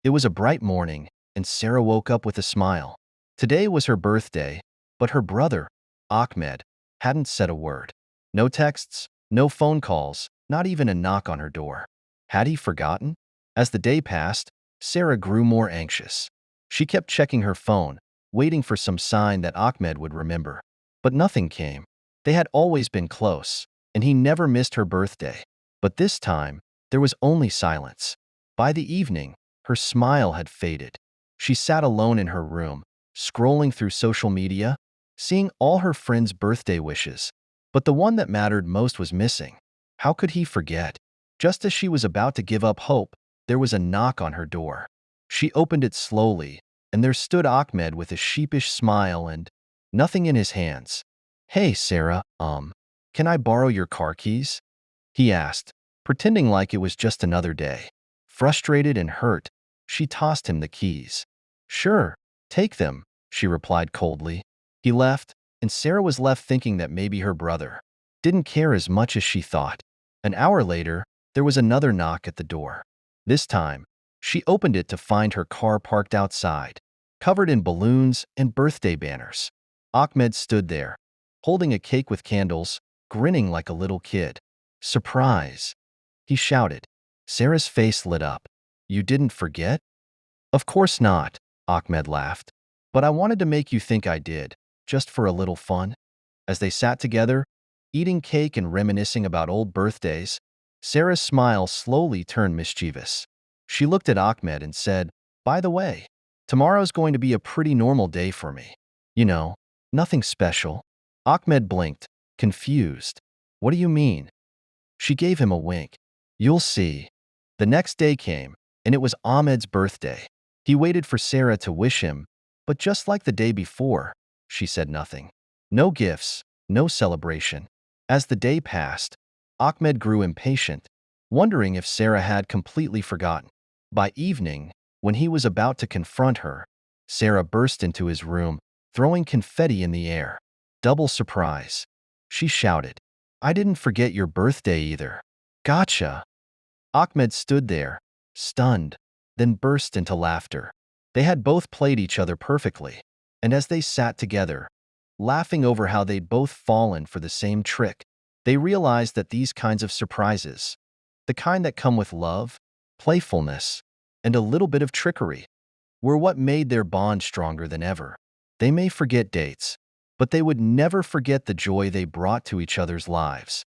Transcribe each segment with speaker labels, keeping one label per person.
Speaker 1: It was a bright morning, and Sarah woke up with a smile. Today was her birthday, but her brother, Ahmed, hadn't said a word. No texts, no phone calls, not even a knock on her door. Had he forgotten? As the day passed, Sarah grew more anxious. She kept checking her phone, waiting for some sign that Ahmed would remember. But nothing came. They had always been close, and he never missed her birthday. But this time, there was only silence. By the evening, her smile had faded. She sat alone in her room, scrolling through social media, seeing all her friends' birthday wishes. But the one that mattered most was missing. How could he forget? Just as she was about to give up hope, there was a knock on her door. She opened it slowly, and there stood Ahmed with a sheepish smile and nothing in his hands. "Hey, Sarah, can I borrow your car keys?" he asked, pretending like it was just another day. Frustrated and hurt, she tossed him the keys. "Sure, take them," she replied coldly. He left, and Sarah was left thinking that maybe her brother didn't care as much as she thought. An hour later, there was another knock at the door. This time, she opened it to find her car parked outside, covered in balloons and birthday banners. Ahmed stood there, holding a cake with candles, grinning like a little kid. "Surprise!" he shouted. Sarah's face lit up. "You didn't forget?" "Of course not," Ahmed laughed. "But I wanted to make you think I did, just for a little fun." As they sat together, eating cake and reminiscing about old birthdays, Sarah's smile slowly turned mischievous. She looked at Ahmed and said, "By the way, tomorrow's going to be a pretty normal day for me. You know, nothing special." Ahmed blinked, confused. "What do you mean?" She gave him a wink. "You'll see." The next day came, and it was Ahmed's birthday. He waited for Sarah to wish him, but just like the day before, she said nothing. No gifts, no celebration. As the day passed, Ahmed grew impatient, wondering if Sarah had completely forgotten. By evening, when he was about to confront her, Sarah burst into his room, throwing confetti in the air. Double surprise. She shouted, "I didn't forget your birthday either." "Gotcha." Ahmed stood there, stunned, then burst into laughter. They had both played each other perfectly, and as they sat together, laughing over how they'd both fallen for the same trick, they realized that these kinds of surprises, the kind that come with love, playfulness, and a little bit of trickery, were what made their bond stronger than ever. They may forget dates, but they would never forget the joy they brought to each other's lives.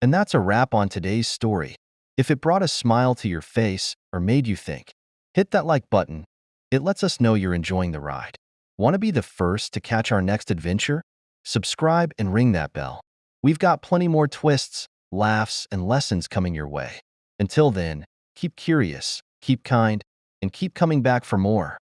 Speaker 1: And that's a wrap on today's story. If it brought a smile to your face or made you think, hit that like button. It lets us know you're enjoying the ride. Want to be the first to catch our next adventure? Subscribe and ring that bell. We've got plenty more twists, laughs, and lessons coming your way. Until then, keep curious, keep kind, and keep coming back for more.